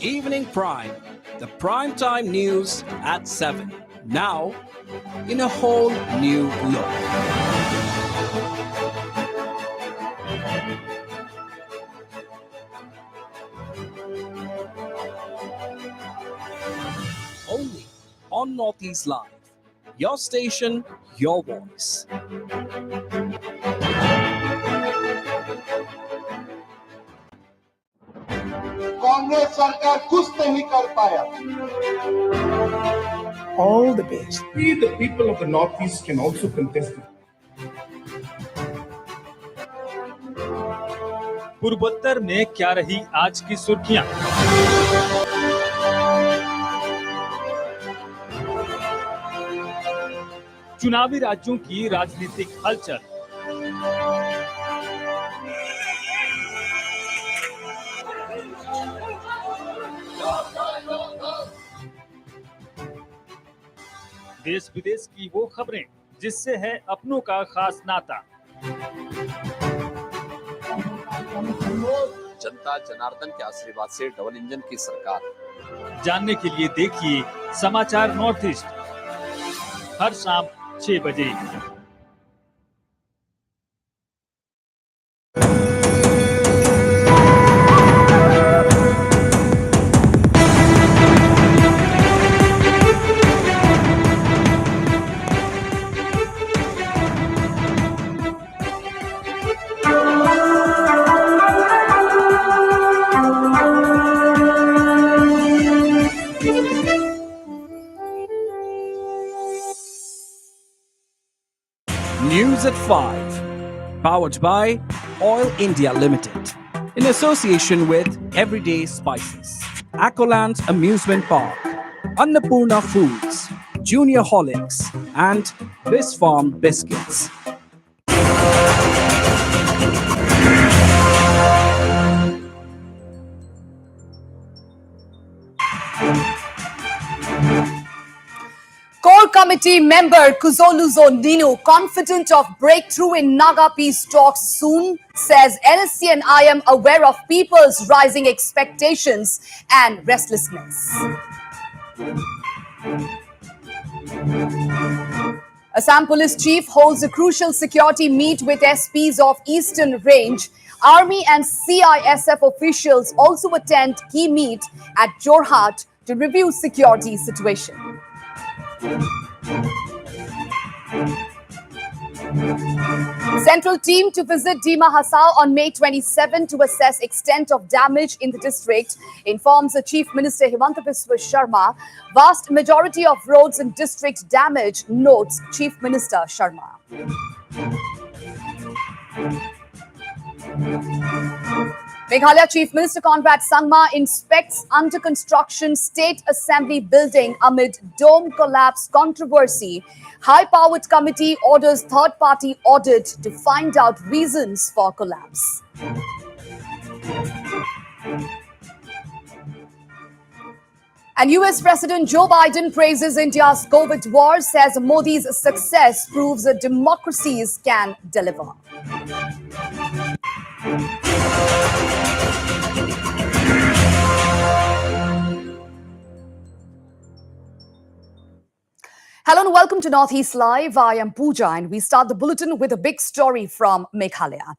Evening Prime, the primetime news at 7. Now, in a whole new look. Only on Northeast Live. Your station, your voice. Congress सरकार कुछ नहीं कर पाया. All the best. We, the people of the Northeast, can also contest it. पूर्वोत्तर में क्या रही आज की सुर्खियां? चुनावी राज्यों की राजनीतिक हलचल। देश विदेश की वो खबरें जिससे है अपनों का खास नाता। जनता जनार्दन के आशीर्वाद से डबल इंजन की सरकार। जानने के लिए देखिए समाचार नॉर्थ ईस्ट हर शाम 6 बजे। News at 5. Powered by Oil India Limited. In association with Everyday Spices. Accoland Amusement Park. Annapurna Foods. Junior Holics. And Biz Farm Biscuits. Core Committee member Kuzoluzo Nino, confident of breakthrough in Naga peace talks soon, says NSC and I am aware of people's rising expectations and restlessness. Assam Police Chief holds a crucial security meet with SPs of Eastern Range. Army and CISF officials also attend key meet at Jorhat to review security situation. Central team to visit Dima Hasao on May 27 to assess extent of damage in the district, informs the Chief Minister Himanta Biswa Sharma. Vast majority of roads in district damaged, notes Chief Minister Sharma. Meghalaya Chief Minister Conrad Sangma inspects under construction State Assembly building amid dome collapse controversy. High-powered committee orders third-party audit to find out reasons for collapse. And US President Joe Biden praises India's COVID war, says Modi's success proves that democracies can deliver. Hello and welcome to Northeast Live. I am Pooja and we start the bulletin with a big story from Meghalaya.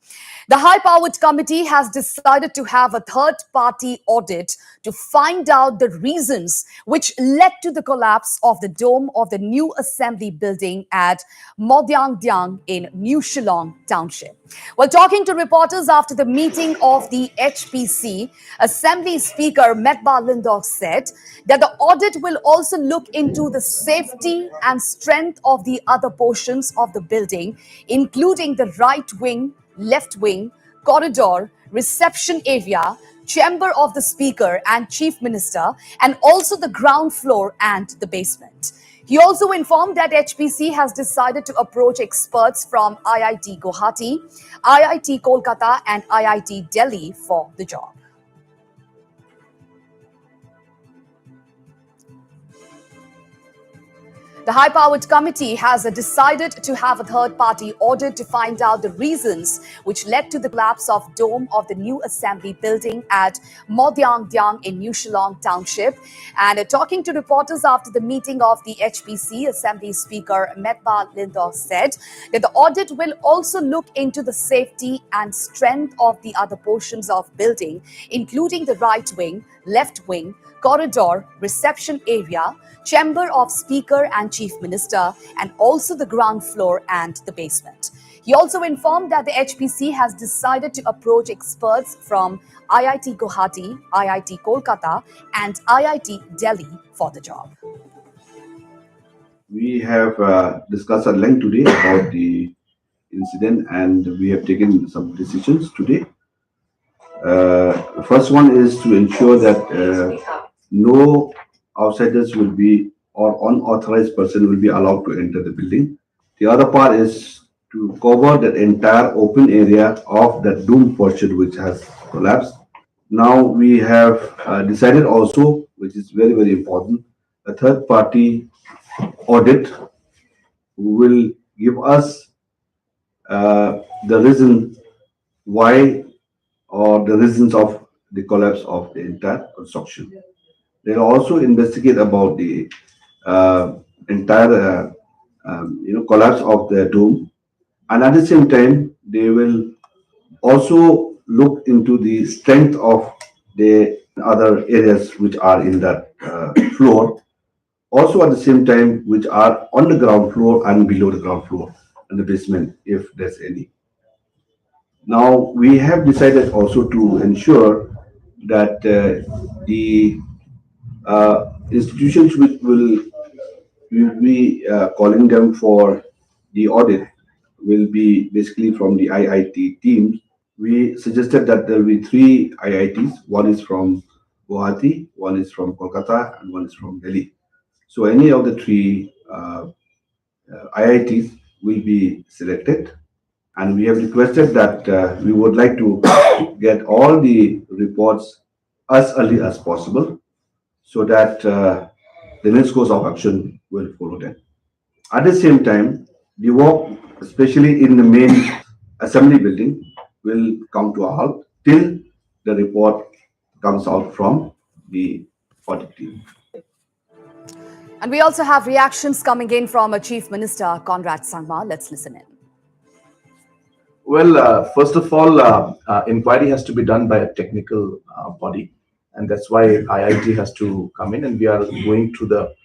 The high-powered committee has decided to have a third-party audit to find out the reasons which led to the collapse of the dome of the new assembly building at Modyangdyang in New Shillong Township. While talking to reporters after the meeting of the HPC, Assembly Speaker Metba Lindok said that the audit will also look into the safety and strength of the other portions of the building, including the right wing, left wing, corridor, reception area, chamber of the Speaker and Chief Minister, and also the ground floor and the basement. He also informed that HPC has decided to approach experts from IIT Guwahati, IIT Kolkata and IIT Delhi for the job. The high-powered committee has decided to have a third-party audit to find out the reasons which led to the collapse of dome of the new assembly building at Modyangdyang in New Shillong Township. And talking to reporters after the meeting of the HPC, Assembly Speaker Metba Lindo said that the audit will also look into the safety and strength of the other portions of building, including the right wing, left wing, corridor, reception area, chamber of Speaker and Chief Minister, and also the ground floor and the basement. He also informed that the HPC has decided to approach experts from IIT Guwahati, IIT Kolkata, and IIT Delhi for the job. We have discussed at length today about the incident, and we have taken some decisions today. First one is to ensure that no outsiders will be or unauthorized person will be allowed to enter the building. The other part is to cover that entire open area of that dome portion which has collapsed. Now we have decided also, which is very, very important, a third party audit will give us the reason why or the reasons of the collapse of the entire construction. They'll also investigate about the entire collapse of the dome, and at the same time they will also look into the strength of the other areas which are in that floor, also at the same time which are on the ground floor and below the ground floor and the basement if there's any. Now we have decided also to ensure that the institutions which will be calling them for the audit will be basically from the IIT teams. We suggested that there will be three IITs. One is from Guwahati, one is from Kolkata, and one is from Delhi. So any of the three IITs will be selected, and we have requested that we would like to get all the reports as early as possible, so that the next course of action will follow them. At the same time, the work, especially in the main assembly building, will come to a halt till the report comes out from the audit team. And we also have reactions coming in from a Chief Minister, Conrad Sangma. Let's listen in. Well, first of all, inquiry has to be done by a technical body, and that's why IIT has to come in, and we are going through the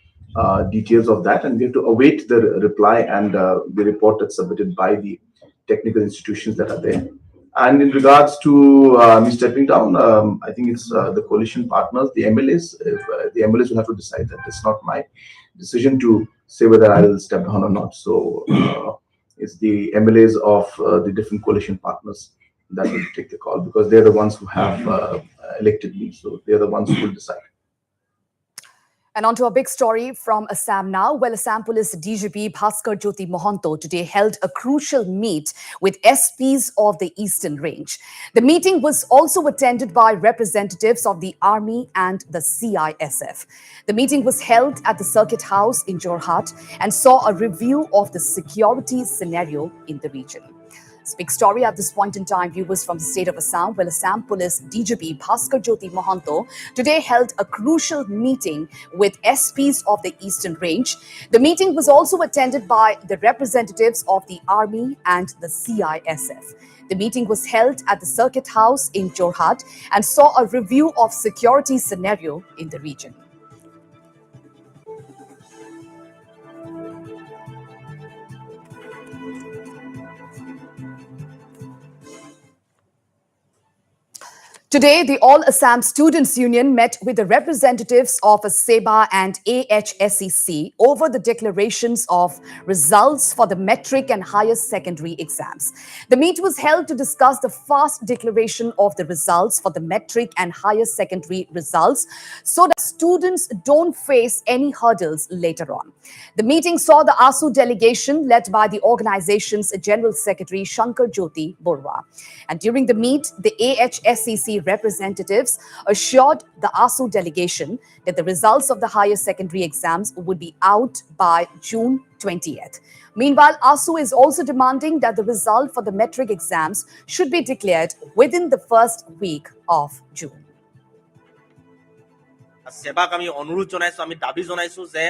details of that, and we have to await the reply and the report that's submitted by the technical institutions that are there. And in regards to me stepping down, I think it's the coalition partners, the MLAs. The MLAs will have to decide that. It's not my decision to say whether I will step down or not. So it's the MLAs of the different coalition partners that will take the call, because they're the ones who have elected me. So they're the ones who will decide. And on to a big story from Assam now. Well, Assam Police DGP Bhaskar Jyoti Mohanto today held a crucial meet with SPs of the Eastern Range. The meeting was also attended by representatives of the Army and the CISF. The meeting was held at the Circuit House in Jorhat and saw a review of the security scenario in the region. This big story at this point in time, viewers, from the state of Assam. Well, Assam Police DGP Bhaskar Jyoti Mohanto today held a crucial meeting with SPs of the Eastern Range. The meeting was also attended by the representatives of the Army and the CISF. The meeting was held at the Circuit House in Jorhat and saw a review of security scenario in the region. Today, the All Assam Students Union met with the representatives of SEBA and AHSEC over the declarations of results for the metric and higher secondary exams. The meet was held to discuss the fast declaration of the results for the metric and higher secondary results so that students don't face any hurdles later on. The meeting saw the ASU delegation led by the organization's General Secretary Shankar Jyoti Borwa. And during the meet, the AHSEC representatives assured the ASU delegation that the results of the higher secondary exams would be out by June 20th. Meanwhile, ASU is also demanding that the result for the metric exams should be declared within the first week of June. সেবাক আমি অনুৰোধ জনাইছো, আমি দাবী জনাইছো যে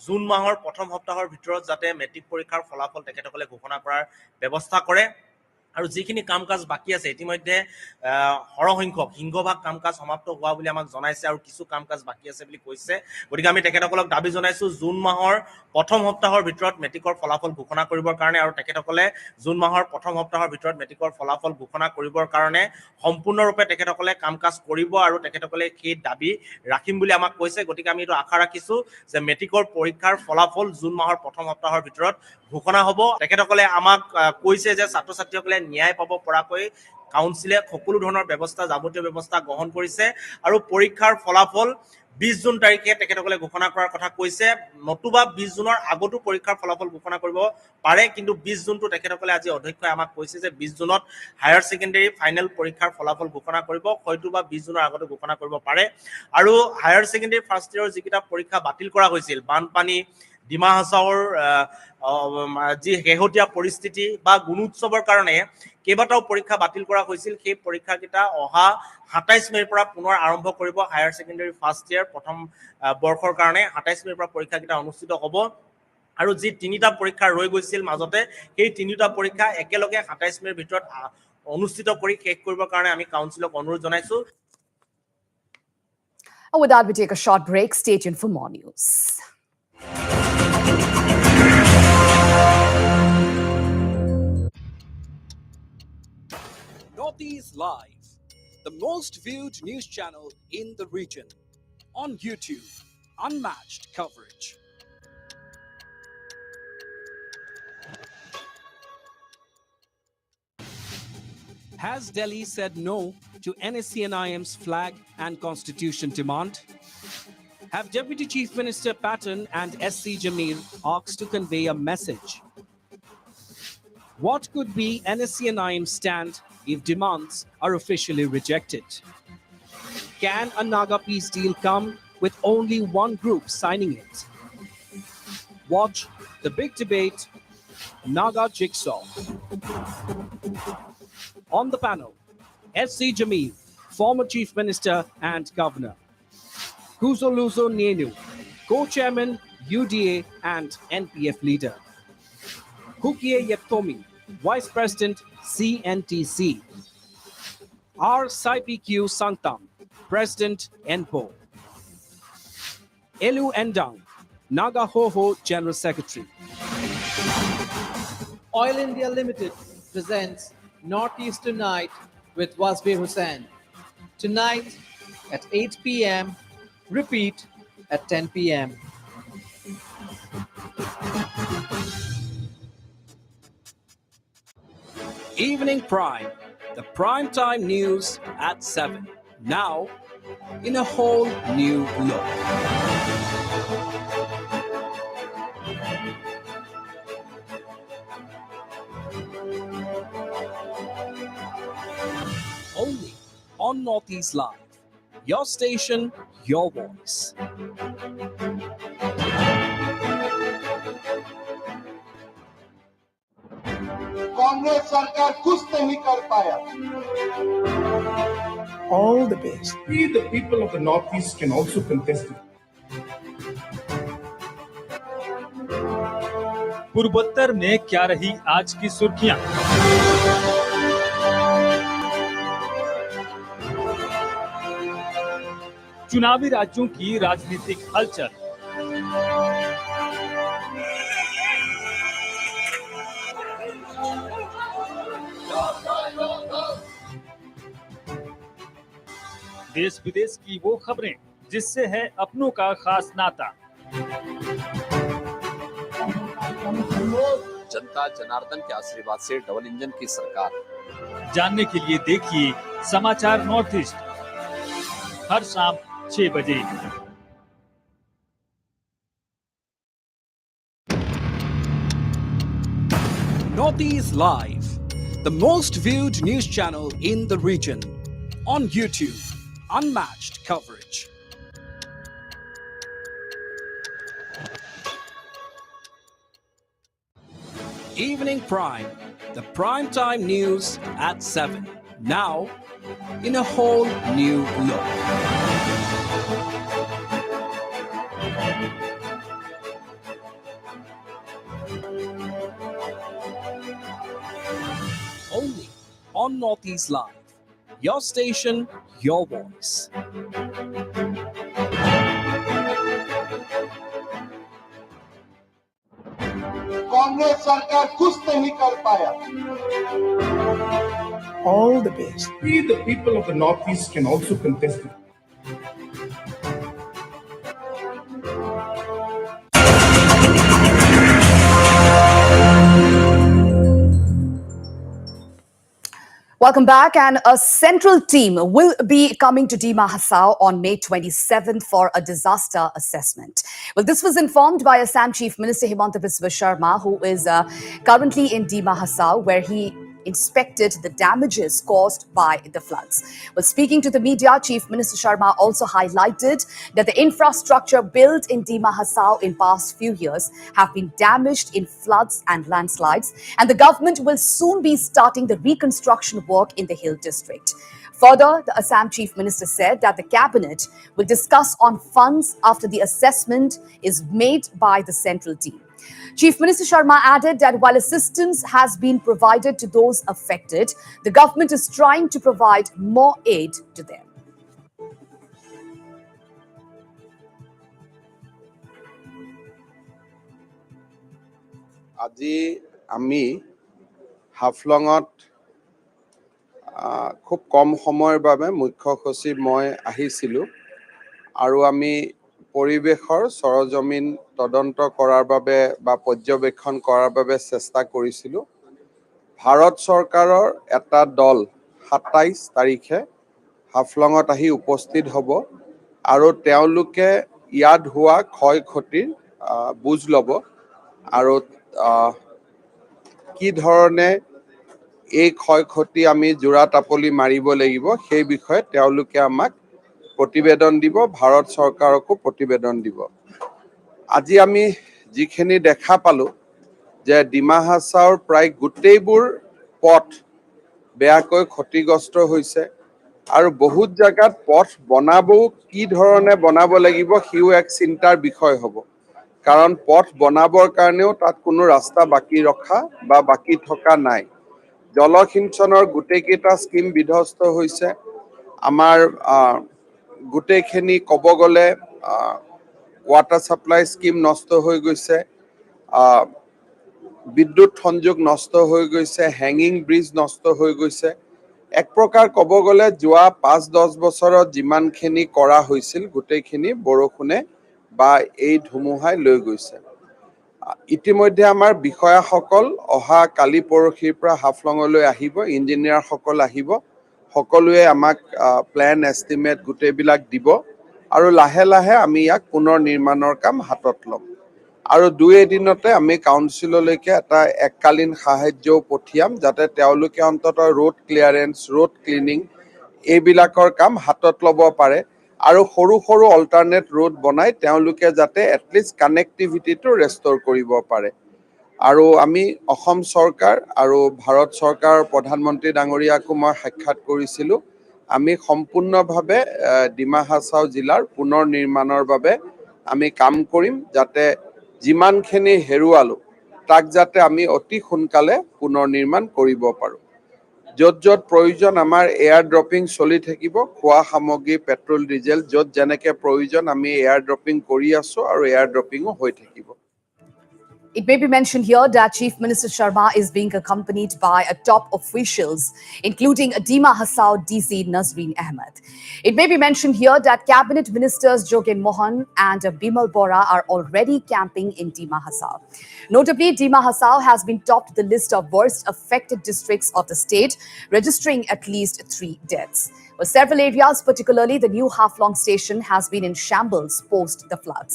June মাহৰ প্ৰথম সপ্তাহৰ ভিতৰত যাতে মেট্ৰিক পৰীক্ষাৰ ফলাফল তেখেতসকলে ঘোষণা কৰাৰ ব্যৱস্থা কৰে আৰু যিখিনি কাম কাজ বাকী আছে ইতিমধ্যে সৰহসংখ্যক সিংহভাগ কাম কাজ সমাপ্ত হোৱা বুলি আমাক জনাইছে আৰু কিছু কাম কাজ বাকী আছে বুলি কৈছে। গতিকে আমি তেখেতসকলক দাবী জনাইছো জুন মাহৰ প্ৰথম সপ্তাহৰ ভিতৰত মেট্ৰিকৰ ফলাফল ঘোষণা কৰিবৰ কাৰণে আৰু তেখেতসকলে জুন মাহৰ প্ৰথম সপ্তাহৰ ভিতৰত মেট্ৰিকৰ ফলাফল ঘোষণা কৰিবৰ কাৰণে সম্পূৰ্ণৰূপে তেখেতসকলে কাম কাজ কৰিব আৰু তেখেতসকলে সেই দাবী ৰাখিম বুলি আমাক কৈছে। গতিকে আমি এইটো আশা ৰাখিছো যে মেট্ৰিকৰ পৰীক্ষাৰ ফলাফল জুন মাহৰ প্ৰথম সপ্তাহৰ ভিতৰত ঘোষণা হ'ব। তেখেতসকলে আমাক কৈছে যে ছাত্ৰ ছাত্ৰীসকলে ন্যায় পাব পৰাকৈ কাউন্সিলে সকলো ধৰণৰ ব্যৱস্থা যাৱতীয় ব্যৱস্থা গ্ৰহণ কৰিছে আৰু পৰীক্ষাৰ ফলাফল 20 জুন তাৰিখে তেখেতসকলে ঘোষণা কৰাৰ কথা কৈছে। নতুবা 20 জুনৰ আগতো পৰীক্ষাৰ ফলাফল ঘোষণা কৰিব পাৰে, কিন্তু 20 জুনটো তেখেতসকলে আজি অধ্যক্ষই আমাক কৈছে যে 20 জুনত হায়াৰ ছেকেণ্ডেৰী ফাইনেল পৰীক্ষাৰ ফলাফল ঘোষণা কৰিব, হয়তোবা 20 জুনৰ আগতো ঘোষণা কৰিব পাৰে। আৰু হায়াৰ ছেকেণ্ডেৰী ফাৰ্ষ্ট ইয়েৰৰ যিকেইটা পৰীক্ষা বাতিল কৰা হৈছিল, বানপানী, ডিমা হাছাওৰ যি শেহতীয়া পৰিস্থিতি বা গুণোৎসৱৰ কাৰণে কেইবাটাও পৰীক্ষা বাতিল কৰা হৈছিল, সেই পৰীক্ষাকেইটা অহা 27 মে'ৰ পৰা পুনৰ আৰম্ভ কৰিব। হায়াৰ ছেকেণ্ডেৰী ফাৰ্ষ্ট ইয়েৰ প্ৰথম বৰ্ষৰ কাৰণে 27 মে'ৰ পৰা পৰীক্ষাকেইটা অনুষ্ঠিত হ'ব আৰু যি তিনিটা পৰীক্ষা ৰৈ গৈছিল মাজতে সেই তিনিটা পৰীক্ষা একেলগে 27 মে'ৰ ভিতৰত অনুষ্ঠিত কৰি শেষ কৰিবৰ কাৰণে আমি কাউন্সিলক অনুৰোধ জনাইছো। With that, we take a short break. Stay tuned for more news. Northeast Live, the most viewed news channel in the region. On YouTube, unmatched coverage. Has Delhi said no to NSCNIM's flag and constitution demand? Have Deputy Chief Minister Patton and SC Jamir asked to convey a message? What could be NSCNIM's stand if demands are officially rejected? Can a Naga peace deal come with only one group signing it? Watch the big debate, Naga Jigsaw. On the panel, SC Jamir, former Chief Minister and Governor. Kuzoluzo Nenu, Co-Chairman, UDA and NPF leader. Kukie Yeptomi, Vice President, CNTC. R. Saipiq Sangtam, President, NPO. Elu Endang, Naga Hoho General Secretary. Oil India Limited presents Northeast Tonight with Wasbir Hussain. Tonight at 8 p.m. Repeat at 10 p.m. Evening Prime, the primetime news at 7. Now, in a whole new look. Only on Northeast Live. Your station, your voice. Congress सरकार कुछ नहीं कर पाया। All the best. We, the people of the Northeast, can also contest it. पूर्वोत्तर में क्या रही आज की सुर्खियां? चुनावी राज्यों की राजनीतिक हलचल। देश विदेश की वो खबरें जिससे है अपनों का खास नाता। जनता जनार्दन के आशीर्वाद से डबल इंजन की सरकार। जानने के लिए देखिए समाचार नॉर्थ ईस्ट हर शाम 6 बजे। Northeast Live, the most viewed news channel in the region. On YouTube, unmatched coverage. Evening Prime, the primetime news at 7. Now, in a whole new look. Only on Northeast Live. Your station, your voice. Congress सरकार कुछ नहीं कर पाया All the best. We, the people of the Northeast, can also contest it. Welcome back. And a central team will be coming to Dima Hasao on May 27th for a disaster assessment. Well, this was informed by Assam Chief Minister Himanta Biswa Sharma, who is currently in Dima Hasao, where he inspected the damages caused by the floods. Well, speaking to the media, Chief Minister Sharma also highlighted that the infrastructure built in Dima Hasao in past few years have been damaged in floods and landslides, and the government will soon be starting the reconstruction work in the Hill District. Further, the Assam Chief Minister said that the cabinet will discuss on funds after the assessment is made by the central team. Chief Minister Sharma added that while assistance has been provided to those affected, the government is trying to provide more aid to them. আজি আমি হাফলঙত খুব কম সময়ৰ বাবে মুখ্য সচিব মই আহিছিলোঁ আৰু আমি পৰিৱেশৰ সৰজমিন তদন্ত কৰাৰ বাবে বা পৰ্যবেক্ষণ কৰাৰ বাবে চেষ্টা কৰিছিলোঁ ভাৰত চৰকাৰৰ এটা দল 27 তাৰিখে হাফলঙত আহি উপস্থিত হ'ব আৰু তেওঁলোকে ইয়াত হোৱা ক্ষয়ক্ষতিৰ বুজ ল'ব আৰু কি ধৰণে এই ক্ষয়ক্ষতি আমি জোৰা টাপলি মাৰিব লাগিব সেই বিষয়ে তেওঁলোকে আমাক প্ৰতিবেদন দিব ভাৰত চৰকাৰকো প্ৰতিবেদন দিব আজি আমি যিখিনি দেখা পালো যে ডিমা হাছাওৰ প্ৰায় গোটেইবোৰ পথ বেয়াকৈ ক্ষতিগ্ৰস্ত হৈছে আৰু বহুত জায়গাত পথ বনাবও কি ধৰণে বনাব লাগিব হিউ এক চিন্তাৰ বিষয় হ'ব কাৰণ পথ বনাবৰ কাৰণেও তাত কোনো ৰাস্তা বাকি ৰখা বা বাকি থকা নাই জলসিঞ্চনৰ গোটেইকেইটা স্কিম বিধ্বস্ত হৈছে আমাৰ গোটেইখিনি ক'ব গ'লে ৱাটাৰ সাপ্লাই স্কিম নষ্ট হৈ গৈছে বিদ্যুৎ সংযোগ নষ্ট হৈ গৈছে হ্যাঙ্গিং ব্ৰিজ নষ্ট হৈ গৈছে এক প্ৰকাৰ ক'ব গ'লে যোৱা 5-10 বছৰত যিমানখিনি কৰা হৈছিল গোটেইখিনি বৰষুণে বা এই ধুমুহাই লৈ গৈছে ইতিমধ্যে আমাৰ বিষয়াসকল অহা কালি পৰখিৰ পৰা হাফলঙলৈ আহিব ইঞ্জিনিয়াৰ সকল আহিব সকলোৱে আমাক প্ল্যান এস্টিমেট গোটেইবিলাক দিব আৰু লাহে লাহে আমি ইয়াক পুনৰ নিৰ্মাণৰ কাম হাতত ল'ম আৰু দুই এদিনতে আমি কাউন্সিললৈকে এটা এককালীন সাহায্যও পঠিয়াম যাতে তেওঁলোকে অন্তত ৰোড ক্লিয়াৰেন্স ৰোড ক্লিনিং এইবিলাকৰ কাম হাতত ল'ব পাৰে আৰু সৰু সৰু অল্টাৰনেট ৰোড বনাই তেওঁলোকে যাতে এটলিষ্ট কানেক্টিভিটিটো ৰেষ্টৰ কৰিব পাৰে আৰু আমি অসম চৰকাৰ আৰু ভাৰত চৰকাৰৰ প্ৰধানমন্ত্ৰী ডাঙৰীয়াকো মই সাক্ষাৎ কৰিছিলোঁ আমি সম্পূৰ্ণভাৱে ডিমা হাছাও জিলাৰ পুনৰ নিৰ্মাণৰ বাবে আমি কাম কৰিম যাতে যিমানখিনি হেৰুৱালো তাক যাতে আমি অতি সোনকালে পুনৰ নিৰ্মাণ কৰিব পাৰোঁ য'ত য'ত প্ৰয়োজন আমাৰ এয়াৰ ড্ৰপিং চলি থাকিব খোৱা সামগ্ৰী পেট্ৰল ডিজেল য'ত যেনেকৈ প্ৰয়োজন আমি এয়াৰ ড্ৰপিং কৰি আছোঁ আৰু এয়াৰ ড্ৰপিঙো হৈ থাকিব It may be mentioned here that Chief Minister Sharma is being accompanied by top officials, including Dima Hasao DC Nazreen Ahmed. It may be mentioned here that Cabinet Ministers Jogen Mohan and Bimal Bora are already camping in Dima Hasao. Notably, Dima Hasao has been topped the list of worst affected districts of the state, registering at least 3 deaths. Well, several areas, particularly the new Haflong station, has been in shambles post the floods.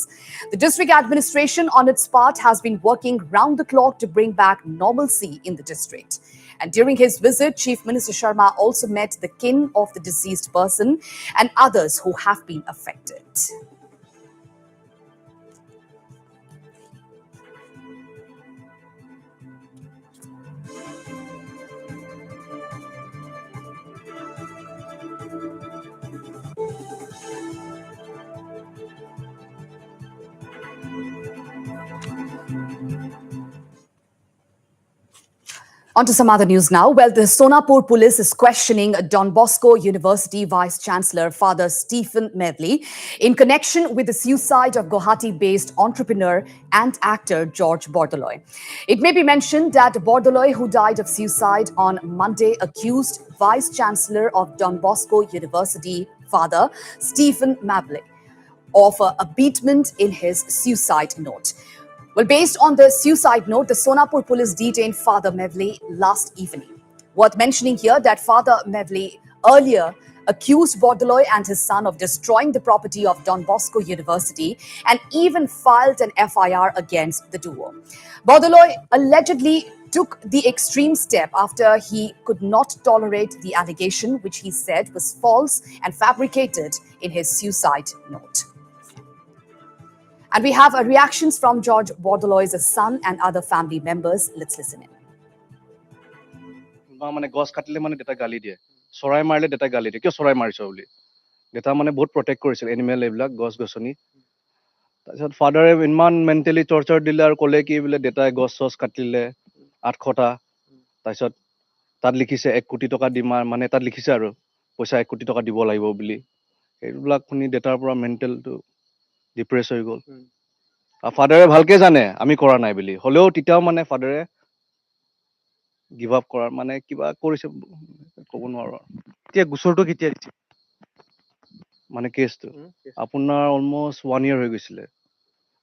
The district administration, on its part, has been working round the clock to bring back normalcy in the district. And during his visit, Chief Minister Sharma also met the kin of the deceased person and others who have been affected. On to some other news now. Well, the Sonapur police is questioning Don Bosco University Vice Chancellor Father Stephen Medley in connection with the suicide of Guwahati-based entrepreneur and actor George Bordoloi. It may be mentioned that Bordoloi, who died of suicide on Monday, accused Vice Chancellor of Don Bosco University, Father Stephen Medley, of abatement in his suicide note. Well, based on the suicide note, the Sonapur police detained Father Medley last evening. Worth mentioning here that Father Medley earlier accused Bordoloi and his son of destroying the property of Don Bosco University and even filed an FIR against the duo. Bordoloi allegedly took the extreme step after he could not tolerate the allegation, which he said was false and fabricated in his suicide note. And we have reactions from George Bordoloi's son and other family members. Let's listen in. মানে গছ কাটিলে মানে দেতা গালি দিয়ে, চৰাই মাৰিলে দেতা গালি দিয়ে, কিয় চৰাই মাৰিছ বুলি। দেতা মানে বহুত প্ৰটেক্ট কৰিছিল এনিমেল এইবিলাক গছ গছনি। তাৰপিছত ফাদাৰে ইমান মেণ্টেলি টৰ্চাৰ দিলে আৰু ক'লে কি বোলে দেতাই গছ চছ কাটিলে 800টা, তাৰপিছত তাত লিখিছে 1 কোটি টকা দিম, মানে তাত লিখিছে আৰু পইচা 1 কোটি টকা দিব লাগিব বুলি। এইবিলাক শুনি দেতাৰ পৰা মেণ্টেলটো ডিপ্ৰেছ হৈ গ'ল। ফাদাৰে ভালকে জানে আমি কৰা নাই বুলি, হ'লেও তেতিয়াও মানে ফাদাৰে গিভ আপ কৰাৰ মানে কিবা কৰিছে ক'ব নোৱাৰো। এতিয়া গোচৰটো কেতিয়া দিছে মানে কেছটো আপোনাৰ অলমষ্ট 1 year হৈ গৈছিলে।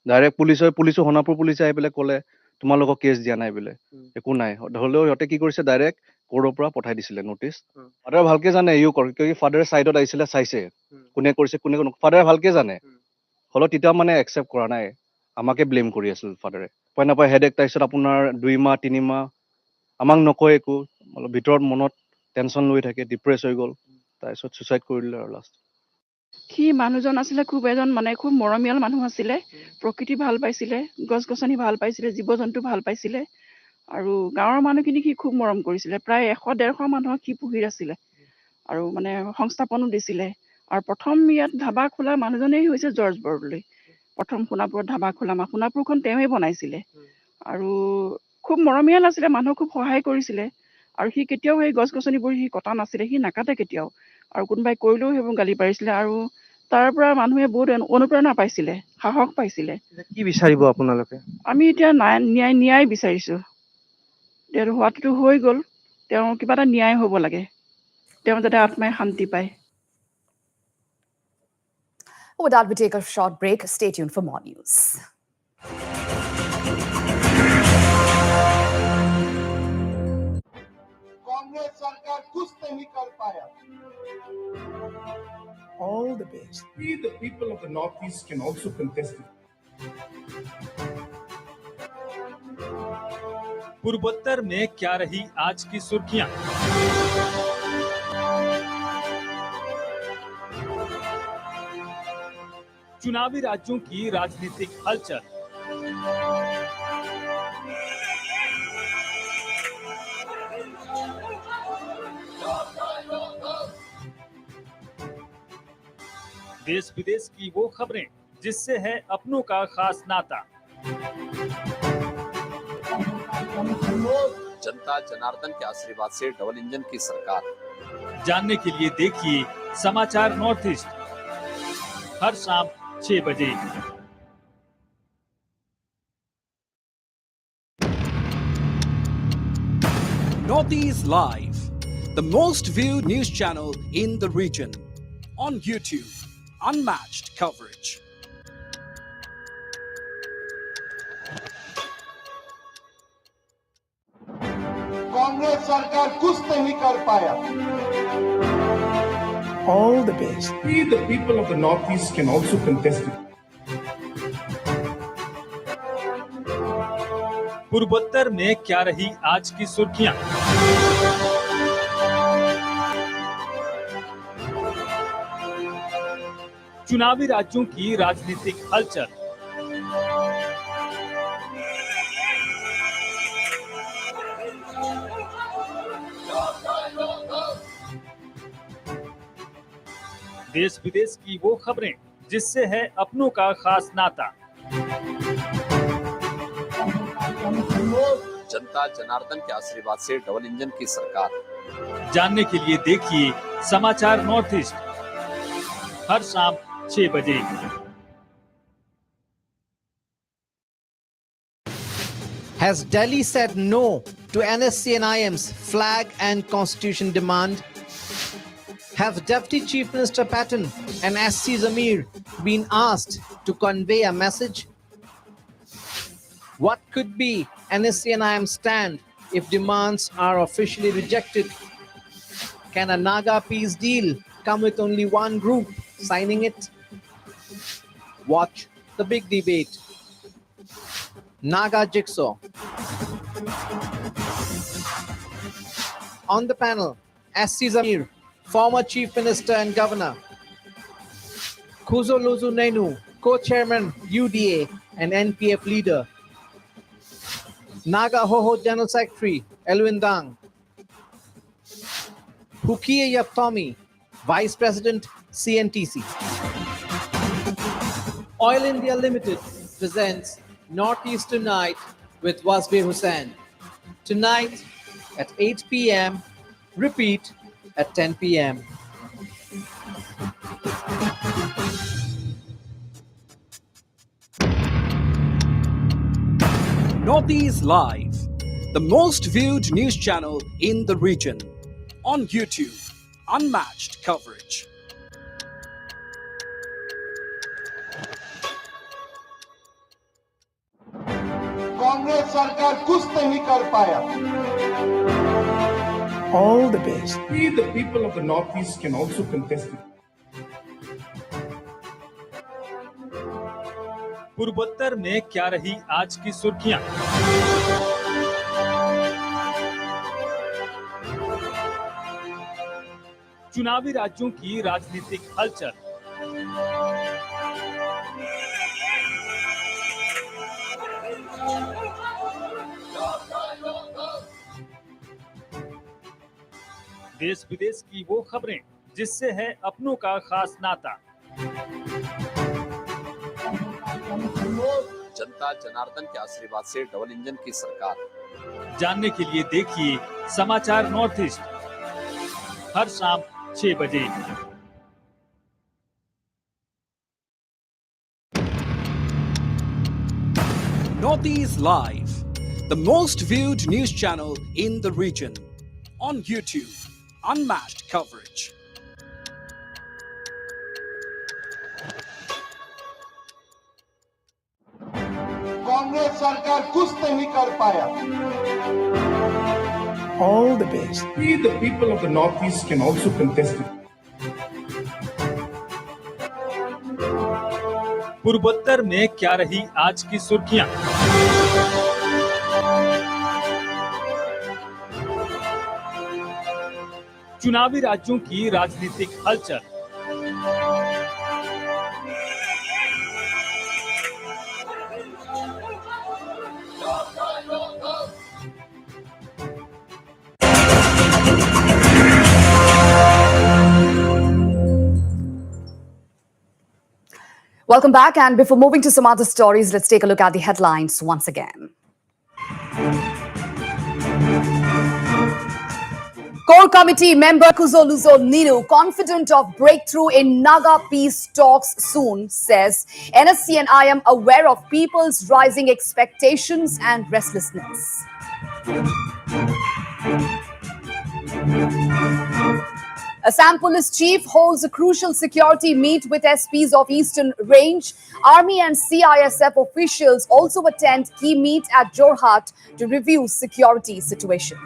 ডাইৰেক্ট পুলিচো সোণাপুৰ পুলিচে আহি পেলাই ক'লে তোমালোকক কেছ দিয়া নাই বোলে, একো নাই। হ'লেও সিহঁতে কি কৰিছে ডাইৰেক্ট কোৰ্টৰ পৰা পঠাই দিছিলে নটিচ। ফাদাৰে ভালকে জানে ইউ কৰ, কিয় ফাদাৰে চাইডত আহিছিলে চাইছে কোনে কৰিছে কোনে ফাদাৰে ভালকে জানে, হ'লেও তেতিয়া মানে একচেপ্ট কৰা নাই, আমাকে ব্লেম কৰি আছিল ফাদাৰে। উপায় নাপায় হেডেক, তাৰপিছত আপোনাৰ 2 মাহ 3 মাহ আমাক নকয় একো, অলপ ভিতৰত মনত টেনশ্যন লৈ থাকে, ডিপ্ৰেছ হৈ গ'ল, তাৰপিছত ছুইচাইড কৰি দিলে আৰু লাষ্ট। সি মানুহজন আছিলে খুব এজন মানে খুব মৰমীয়াল মানুহ আছিলে, প্ৰকৃতি ভাল পাইছিলে, গছ গছনি ভাল পাইছিলে, জীৱ জন্তু ভাল পাইছিলে আৰু গাঁৱৰ মানুহখিনি সি খুব মৰম কৰিছিলে। প্ৰায় 100-150 মানুহক সি পুহি আছিলে আৰু মানে সংস্থাপনো দিছিলে। আৰু প্ৰথম ইয়াত ধাবা খোলা মানুহজনেই হৈছে জৰ্জ বৰদলৈ। প্ৰথম সোণাপুৰত ধাবা খোলা সোণাপুৰখন তেওঁৱে বনাইছিলে আৰু খুব মৰমীয়াল আছিলে, মানুহক খুব সহায় কৰিছিলে। আৰু সি কেতিয়াও সেই গছ গছনিবোৰ সি কটা নাছিলে, সি নাকাটে কেতিয়াও, আৰু কোনোবাই কৰিলেও সেইবোৰ গালি পাৰিছিলে। আৰু তাৰ পৰা মানুহে বহুত অনুপ্ৰেৰণা পাইছিলে, সাহস পাইছিলে। কি বিচাৰিব আপোনালোকে? আমি এতিয়া ন্যায় বিচাৰিছো। তেওঁ হোৱাটোতো হৈ গ'ল, তেওঁ কিবা এটা ন্যায় হ'ব লাগে, তেওঁ যাতে আত্মাই শান্তি পায়। With that, we take a short break. Stay tuned for more news. Congress सरकार कुछ नहीं कर पाया। All the best. We, the people of the Northeast, can also contest it. पूर्वोत्तर में क्या रही आज की सुर्खियां? चुनावी राज्यों की राजनीतिक हलचल। देश विदेश की वो खबरें जिससे है अपनों का खास नाता। जनता जनार्दन के आशीर्वाद से डबल इंजन की सरकार। जानने के लिए देखिए समाचार नॉर्थ ईस्ट हर शाम 6 बजे। Northeast Live, the most viewed news channel in the region. On YouTube, unmatched coverage. Congress सरकार कुछ नहीं कर पाया। All the best. We, the people of the Northeast, can also contest it. पूर्वोत्तर में क्या रही आज की सुर्खियां? चुनावी राज्यों की राजनीतिक हलचल। देश विदेश की वो खबरें जिससे है अपनों का खास नाता। जनता जनार्दन के आशीर्वाद से डबल इंजन की सरकार। जानने के लिए देखिए समाचार नॉर्थ ईस्ट हर शाम 6 बजे। Has Delhi said no to NSC and IM's flag and constitution demand? Have Deputy Chief Minister Patton and SC Zamir been asked to convey a message? What could be NSC and IM's stand if demands are officially rejected? Can a Naga peace deal come with only one group signing it? Watch the big debate. Naga Jigsaw. On the panel, SC Zamir, former Chief Minister and Governor. Kuzo Lozu Nenu, Co-Chairman UDA and NPF leader. Naga Hoho General Secretary Elwin Dang. Hukie Yaptomi, Vice President CNTC. Oil India Limited presents Northeast Tonight with Wasbir Hussain. Tonight at 8 p.m. Repeat at 10 p.m. Northeast Live, the most viewed news channel in the region. On YouTube, unmatched coverage. Congress सरकार कुछ नहीं कर पाया. All the best. We, the people of the Northeast, can also contest it. पूर्वोत्तर में क्या रही आज की सुर्खियां? चुनावी राज्यों की राजनीतिक हलचल। देश विदेश की वो खबरें जिससे है अपनों का खास नाता। जनता जनार्दन के आशीर्वाद से डबल इंजन की सरकार। जानने के लिए देखिए समाचार नॉर्थ ईस्ट हर शाम 6 बजे। Northeast Live, the most viewed news channel in the region. On YouTube, unmatched coverage. Congress सरकार कुछ नहीं कर पाया. All the best. We, the people of the Northeast, can also contest it. पूर्वोत्तर में क्या रही आज की सुर्खियां? चुनावी राज्यों की राजनीतिक हलचल। Welcome back, and before moving to some other stories, let's take a look at the headlines once again. Core Committee member Kuzoluzo Ninu, confident of breakthrough in Naga peace talks soon, says NSC and I am aware of people's rising expectations and restlessness. Assam Police Chief holds a crucial security meet with SPs of Eastern Range. Army and CISF officials also attend key meet at Jorhat to review security situation.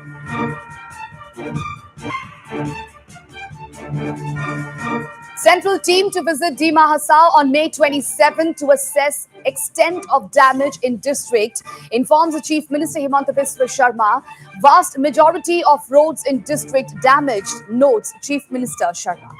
Central team to visit Dima Hasao on May 27 to assess extent of damage in district, informs the Chief Minister Himanta Biswa Sharma. Vast majority of roads in district damaged, notes Chief Minister Sharma.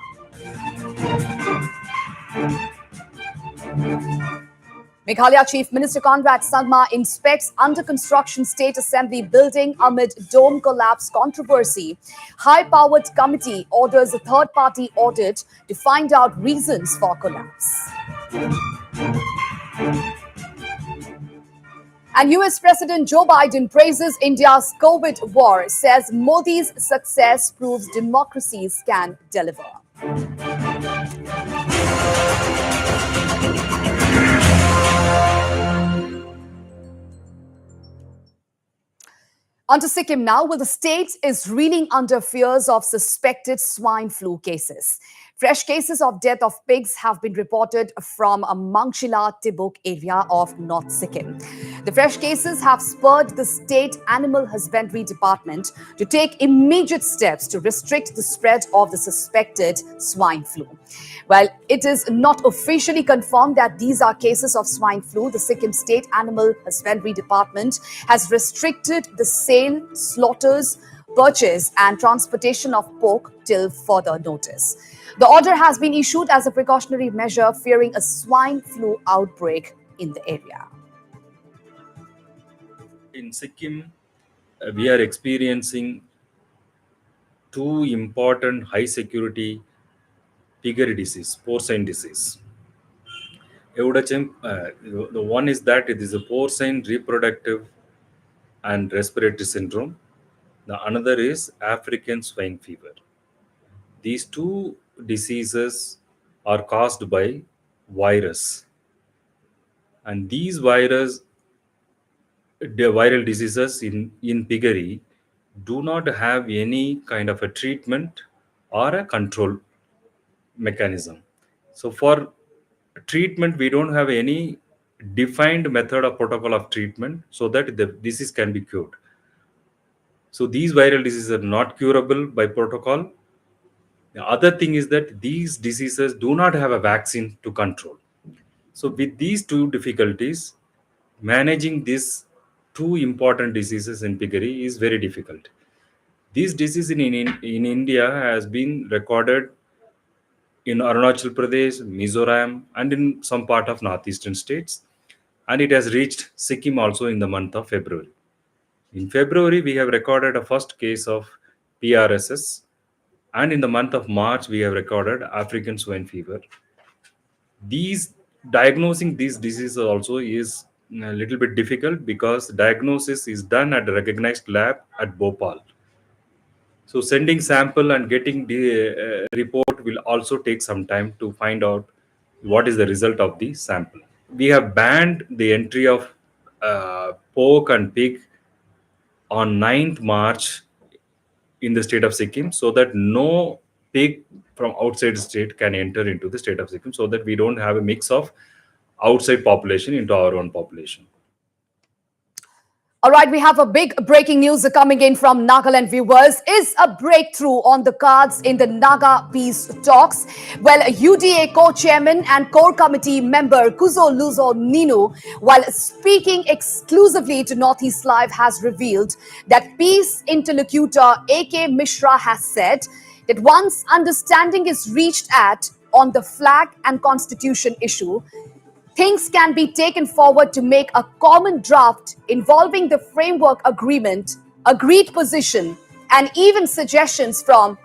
Meghalaya Chief Minister Conrad Sangma inspects under construction State Assembly building amid dome collapse controversy. High-powered committee orders a third-party audit to find out reasons for collapse. And US President Joe Biden praises India's COVID war, says Modi's success proves democracies can deliver. On to Sikkim now, where the state is reeling under fears of suspected swine flu cases. Fresh cases of death of pigs have been reported from a Mangshila Tibuk area of North Sikkim. The fresh cases have spurred the State Animal Husbandry Department to take immediate steps to restrict the spread of the suspected swine flu. While it is not officially confirmed that these are cases of swine flu, the Sikkim State Animal Husbandry Department has restricted the sale, slaughters, purchase and transportation of pork till further notice. The order has been issued as a precautionary measure fearing a swine flu outbreak in the area. In Sikkim, we are experiencing two important high security piggery disease, porcine disease. The one is that it is a porcine reproductive and respiratory syndrome. The another is African swine fever. These two diseases are caused by virus, and these the viral diseases in piggery do not have any kind of a treatment or a control mechanism. So for treatment, we don't have any defined method or protocol of treatment so that the disease can be cured. So these viral diseases are not curable by protocol. The other thing is that these diseases do not have a vaccine to control. So with these two difficulties, managing these two important diseases in piggery is very difficult. This disease in India has been recorded in Arunachal Pradesh, Mizoram, and in some part of northeastern states. And it has reached Sikkim also in the month of February. In February, we have recorded a first case of PRSS. And in the month of March, we have recorded African swine fever. Diagnosing these diseases also is a little bit difficult because diagnosis is done at a recognized lab at Bhopal. So sending sample and getting the report will also take some time to find out what is the result of the sample. We have banned the entry of pork and pig on 9th March in the state of Sikkim, so that no pig from outside the state can enter into the state of Sikkim, so that we don't have a mix of outside population into our own population. All right, we have a big breaking news coming in from Nagaland viewers. Is a breakthrough on the cards in the Naga peace talks? Well, UDA co-chairman and core committee member Kuzo Luzo Ninu, while speaking exclusively to Northeast Live, has revealed that peace interlocutor AK Mishra has said that once understanding is reached on the flag and constitution issue, things can be taken forward to make a common draft involving the framework agreement, agreed position, and even suggestions from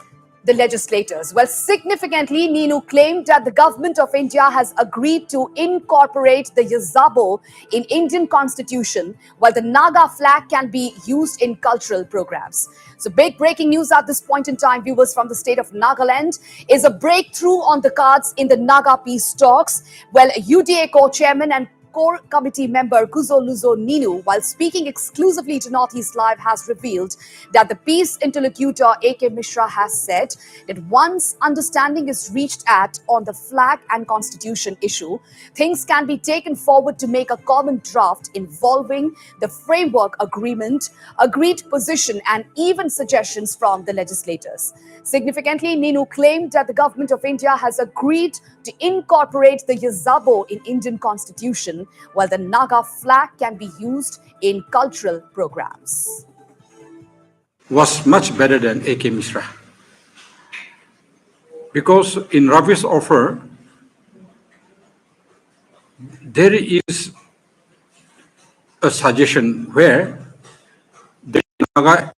the legislators. Well, significantly, Ninu claimed that the government of India has agreed to incorporate the Yazabo in Indian constitution, while the Naga flag can be used in cultural programs. So big breaking news at this point in time, viewers, from the state of Nagaland. Is a breakthrough on the cards in the Naga peace talks? Well, UDA co-chairman and core committee member Kuzoluzo Ninu, while speaking exclusively to Northeast Live, has revealed that the peace interlocutor A.K. Mishra has said that once understanding is reached on the flag and constitution issue, things can be taken forward to make a common draft involving the framework agreement, agreed position, and even suggestions from the legislators. Significantly, Ninu claimed that the government of India has agreed to incorporate the Yazabo in Indian constitution, while the Naga flag can be used in cultural programs. Was much better than A.K. Mishra. Because in Ravi's offer, there is a suggestion where the Naga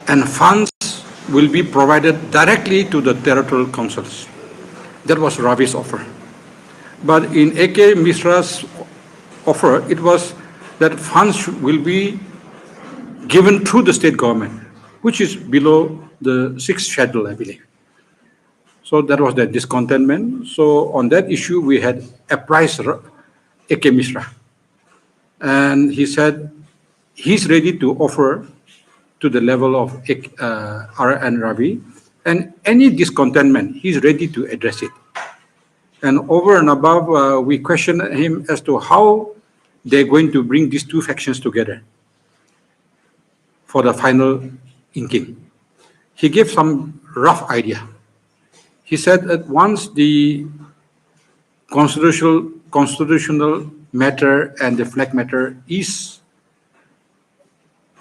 and funds will be provided directly to the territorial councils. That was Ravi's offer. But in A.K. Mishra's offer, it was that funds will be given through the state government, which is below the sixth schedule, I believe. So that was the discontentment. So on that issue, we had apprised A.K. Mishra. And he said he's ready to offer to the level of R.N. Ravi, and any discontentment, he's ready to address it. And over and above, we questioned him as to how they're going to bring these two factions together for the final inking. He gave some rough idea. He said that once the constitutional matter and the flag matter is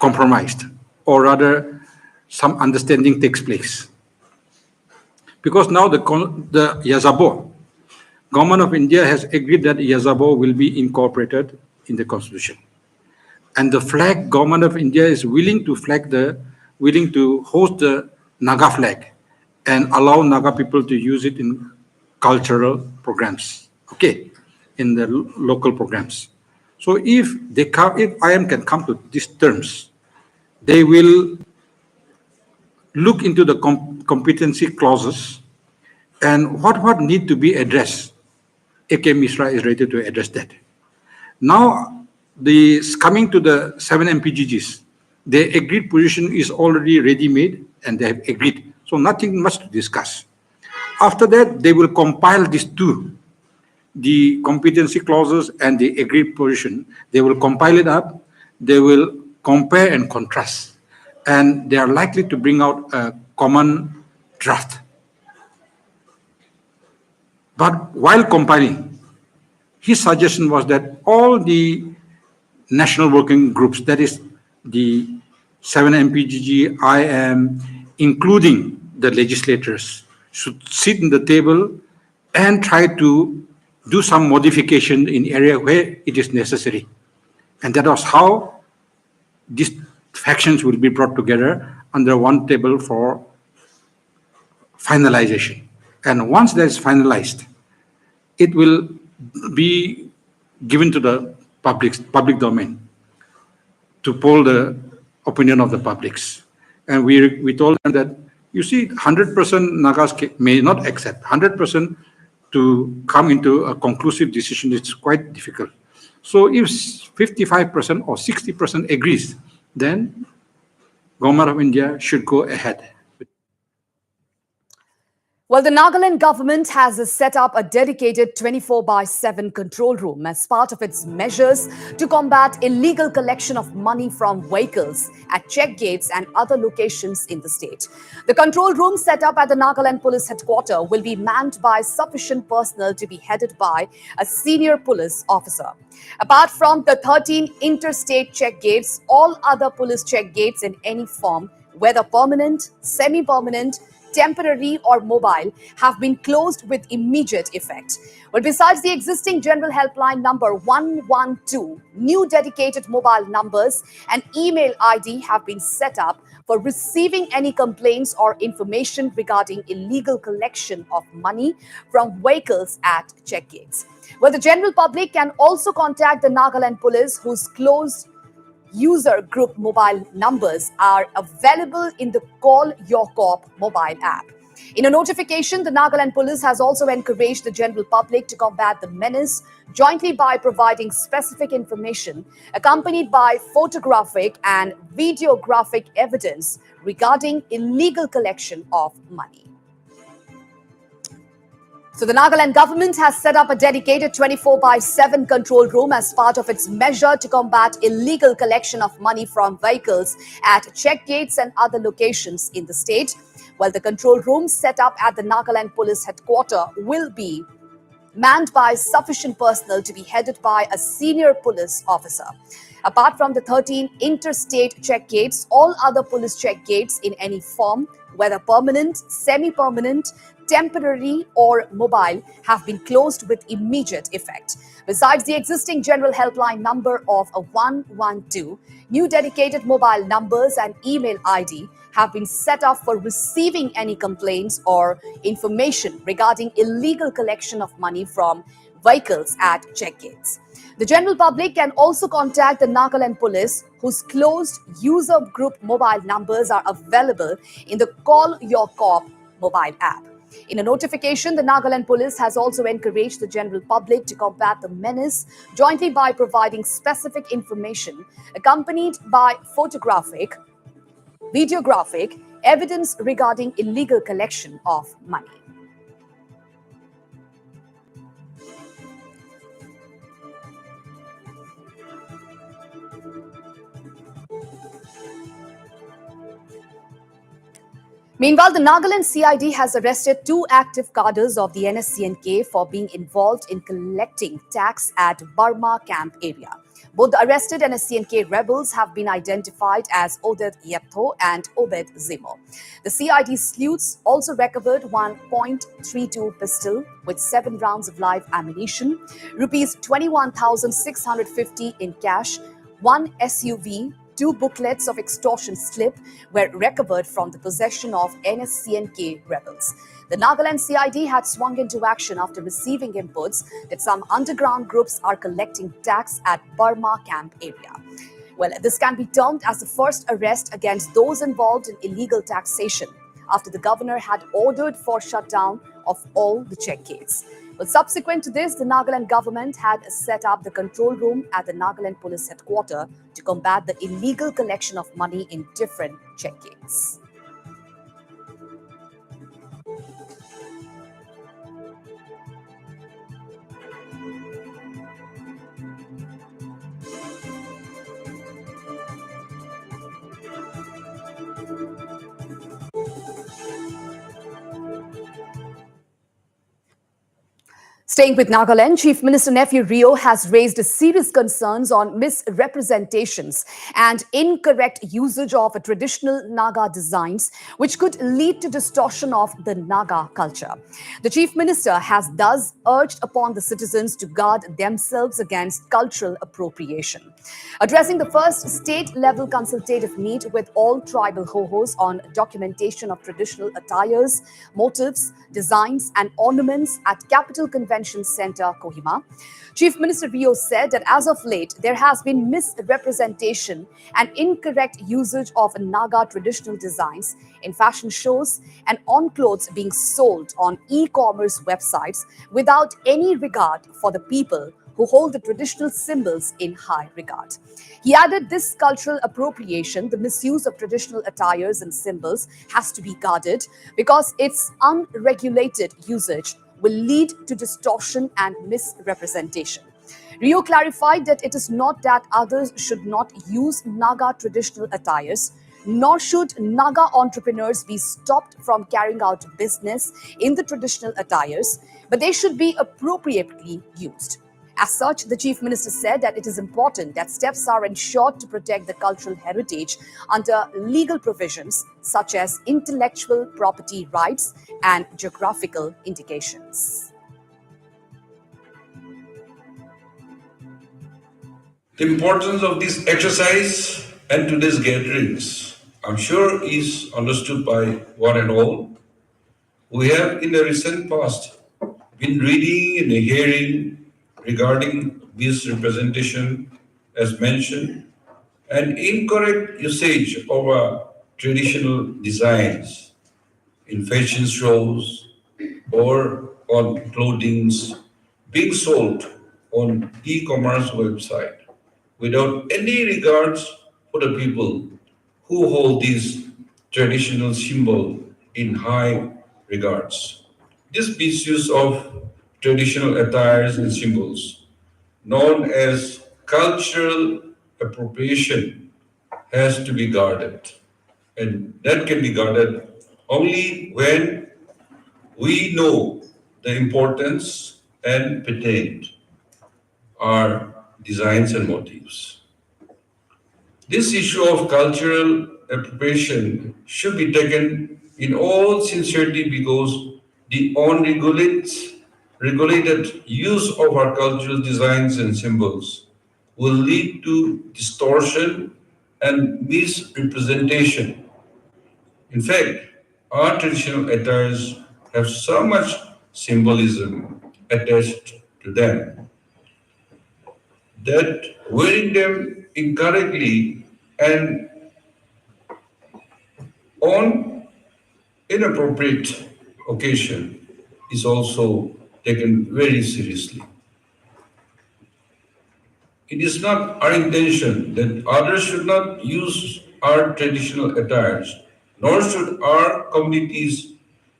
compromised, or rather some understanding takes place. Because now the Yazabo, Government of India has agreed that Yazabo will be incorporated in the constitution. And the flag, Government of India is willing to host the Naga flag and allow Naga people to use it in cultural programs, okay, in the local programs. So if IM can come to these terms, they will look into the competency clauses and what need to be addressed. A.K. Mishra is ready to address that. Now, coming to the 7 MPGGs, the agreed position is already ready-made and they have agreed. So nothing much to discuss. After that, they will compile these two, the competency clauses and the agreed position. They will compile it up. They will compare and contrast. And they are likely to bring out a common draft. But while compiling, his suggestion was that all the national working groups, that is the 7 MPGG, IM, including the legislators, should sit in the table and try to do some modification in area where it is necessary. And that was how these factions will be brought together under one table for finalization. And once that is finalized, it will be given to the public domain to poll the opinion of the publics. And we told them that, you see, 100% Nagas may not accept. 100% to come into a conclusive decision is quite difficult. So if 55% or 60% agrees, then Government of India should go ahead. Well, the Nagaland government has set up a dedicated 24/7 control room as part of its measures to combat illegal collection of money from vehicles at check gates and other locations in the state. The control room set up at the Nagaland Police Headquarters will be manned by sufficient personnel to be headed by a senior police officer. Apart from the 13 interstate check gates, all other police check gates in any form, whether permanent, semi-permanent, temporary or mobile, have been closed with immediate effect. Well, besides the existing general helpline number 112, new dedicated mobile numbers and email ID have been set up for receiving any complaints or information regarding illegal collection of money from vehicles at check gates. Well, the general public can also contact the Nagaland Police, whose closed user group mobile numbers are available in the Call Your Corp mobile app. In a notification, the Nagaland police has also encouraged the general public to combat the menace jointly by providing specific information accompanied by photographic and videographic evidence regarding illegal collection of money. So the Nagaland government has set up a dedicated 24/7 control room as part of its measure to combat illegal collection of money from vehicles at check gates and other locations in the state. While the control room set up at the Nagaland Police Headquarters will be manned by sufficient personnel to be headed by a senior police officer. Apart from the 13 interstate check gates, all other police check gates in any form, whether permanent, semi-permanent, temporary or mobile, have been closed with immediate effect. Besides the existing general helpline number of a 112, new dedicated mobile numbers and email ID have been set up for receiving any complaints or information regarding illegal collection of money from vehicles at check gates. The general public can also contact the Nagaland police, whose closed user group mobile numbers are available in the Call Your Corp mobile app. In a notification, the Nagaland police has also encouraged the general public to combat the menace jointly by providing specific information accompanied by photographic, videographic evidence regarding illegal collection of money. Meanwhile, the Nagaland CID has arrested 2 active cadres of the NSCNK for being involved in collecting tax at Burma camp area. Both the arrested NSCNK rebels have been identified as Oded Yeptho and Obed Zimo. The CID sleuths also recovered 1.32 pistol with 7 rounds of live ammunition, rupees 21,650 in cash, 1 SUV, 2 booklets of extortion slip were recovered from the possession of NSCNK rebels. The Nagaland CID had swung into action after receiving inputs that some underground groups are collecting tax at Burma camp area. Well, this can be termed as the first arrest against those involved in illegal taxation after the governor had ordered for shutdown of all the check gates. Well, subsequent to this, the Nagaland government had set up the control room at the Nagaland Police Headquarters to combat the illegal collection of money in different check gates. Staying with Nagaland, Chief Minister Nephew Rio has raised serious concerns on misrepresentations and incorrect usage of traditional Naga designs, which could lead to distortion of the Naga culture. The Chief Minister has thus urged upon the citizens to guard themselves against cultural appropriation. Addressing the first state-level consultative meet with all tribal Hohos on documentation of traditional attires, motifs, designs and ornaments at Capital Convention Center, Kohima, Chief Minister Rio said that as of late, there has been misrepresentation and incorrect usage of Naga traditional designs in fashion shows and on clothes being sold on e-commerce websites without any regard for the people who hold the traditional symbols in high regard. He added this cultural appropriation, the misuse of traditional attires and symbols, has to be guarded because its unregulated usage will lead to distortion and misrepresentation. Rio clarified that it is not that others should not use Naga traditional attires, nor should Naga entrepreneurs be stopped from carrying out business in the traditional attires, but they should be appropriately used. As such, the Chief Minister said that it is important that steps are ensured to protect the cultural heritage under legal provisions such as intellectual property rights and geographical indications. The importance of this exercise and today's gatherings, I'm sure, is understood by one and all. We have in the recent past been reading and hearing regarding this representation as mentioned, and incorrect usage of traditional designs in fashion shows or on clothings being sold on e-commerce website without any regards for the people who hold these traditional symbol in high regards. This misuse of traditional attires and symbols, known as cultural appropriation, has to be guarded. And that can be guarded only when we know the importance and patent our designs and motifs. This issue of cultural appropriation should be taken in all sincerity because the regulated use of our cultural designs and symbols will lead to distortion and misrepresentation. In fact, our traditional attires have so much symbolism attached to them that wearing them incorrectly and on inappropriate occasion is also taken very seriously. It is not our intention that others should not use our traditional attires, nor should our communities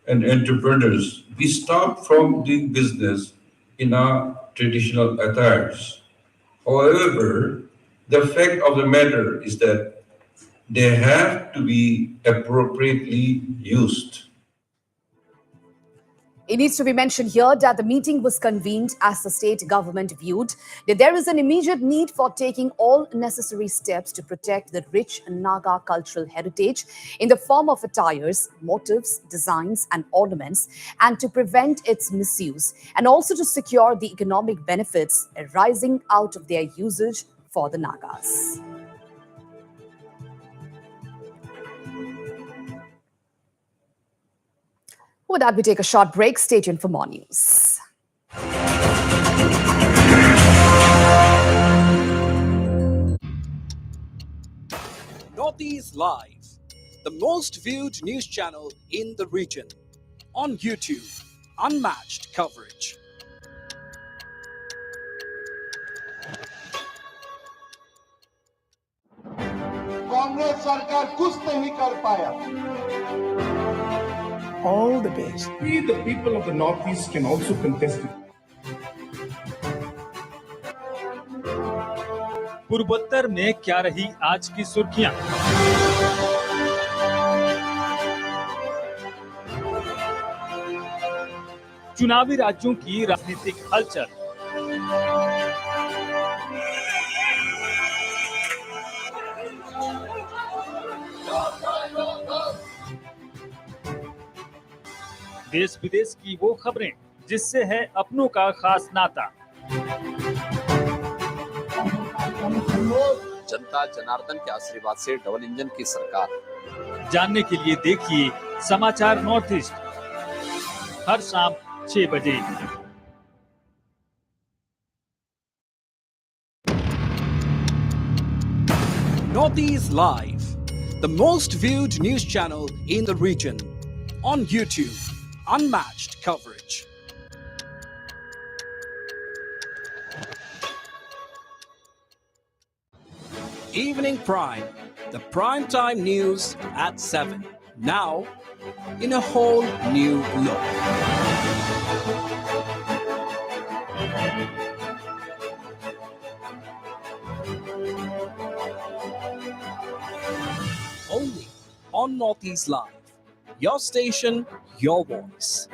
and entrepreneurs be stopped from doing business in our traditional attires. However, the fact of the matter is that they have to be appropriately used. It needs to be mentioned here that the meeting was convened as the state government viewed that there is an immediate need for taking all necessary steps to protect the rich Naga cultural heritage in the form of attires, motifs, designs, and ornaments, and to prevent its misuse, and also to secure the economic benefits arising out of their usage for the Nagas. With that, we take a short break. Stay tuned for more news. Northeast Live, the most viewed news channel in the region. On YouTube, unmatched coverage. Congress सरकार कुछ नहीं कर पाया. All the best. We, the people of the Northeast, can also contest it. पूर्वोत्तर में क्या रही आज की सुर्खियां? चुनावी राज्यों की राजनीतिक हलचल। देश विदेश की वो खबरें जिससे है अपनों का खास नाता। जनता जनार्दन के आशीर्वाद से डबल इंजन की सरकार। जानने के लिए देखिए समाचार नॉर्थ ईस्ट हर शाम 6 बजे। Northeast Live, the most viewed news channel in the region. On YouTube, unmatched coverage. Evening Prime, the primetime news at 7. Now, in a whole new look. Only on Northeast Live. Your station, your voice.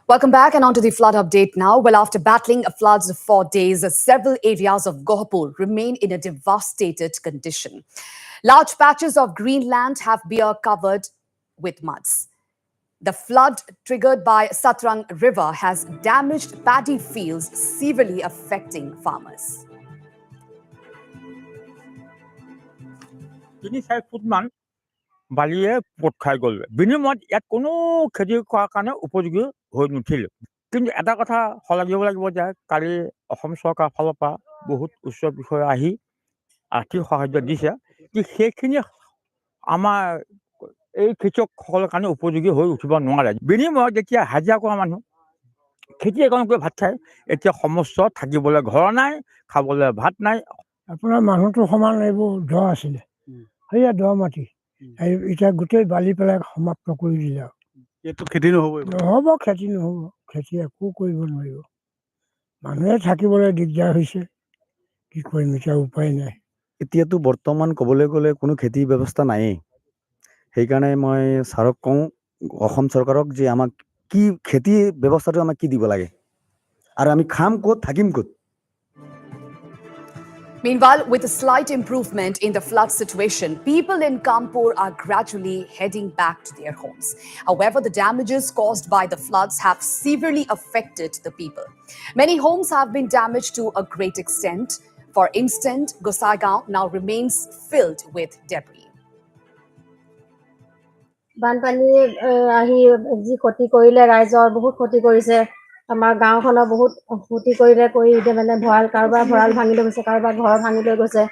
Welcome back and on to the flood update now. Well, after battling floods for days, several areas of Gohapur remain in a devastated condition. Large patches of green land have been covered with muds. The flood triggered by Satrang River has damaged paddy fields, severely affecting farmers. 25 foot man বালিয়ে পোত খাই গ'ল বিনিময়ত ইয়াত কোনো খেতি কৰাৰ কাৰণে উপযোগী হৈ নুঠিল কিন্তু এটা কথা শলাগিব লাগিব যে কালি অসম চৰকাৰৰ ফালৰ পৰা বহুত উচ্চ বিষয়া আহি আৰ্থিক সাহায্য দিছে কি সেইখিনি আমাৰ এই কৃষকসকলৰ কাৰণে উপযোগী হৈ উঠিব নোৱাৰে বিনিময়ত যেতিয়া হাজিৰা কৰা মানুহ খেতি এখন কৰি ভাত খায় এতিয়া সমস্যা থাকিবলৈ ঘৰ নাই খাবলৈ ভাত নাই আপোনাৰ মানুহটো সমান এইবোৰ দ আছিলে সেয়া দ মাটি এতিয়া গোটেই বালি পেলাই সমাপ্ত কৰি দিলে এইটো খেতি নহ'ব নহ'ব খেতি নহ'ব খেতি একো কৰিব নোৱাৰিব মানুহে থাকিবলৈ দিগদাৰ হৈছে কি কৰিম এতিয়া উপায় নাই এতিয়াতো বৰ্তমান ক'বলৈ গ'লে কোনো খেতি ব্যৱস্থা নায়েই সেইকাৰণে মই ছাৰক কওঁ অসম চৰকাৰক যে আমাক কি খেতি ব্যৱস্থাটো আমাক কি দিব লাগে আৰু আমি খাম ক'ত থাকিম ক'ত Meanwhile, with a slight improvement in the flood situation, people in Kanpur are gradually heading back to their homes. However, the damages caused by the floods have severely affected the people. Many homes have been damaged to a great extent. For instance, Gosaigaon now remains filled with debris. বানপানী আহি যি ক্ষতি কৰিলে ৰাইজৰ বহুত ক্ষতি কৰিছে আমাৰ গাঁওখনৰ বহুত ক্ষতি কৰিলে কৰি এতিয়া মানে ভঁৰাল কাৰোবাৰ ভঁৰাল ভাঙি লৈ গৈছে কাৰোবাৰ ঘৰ ভাঙি লৈ গৈছে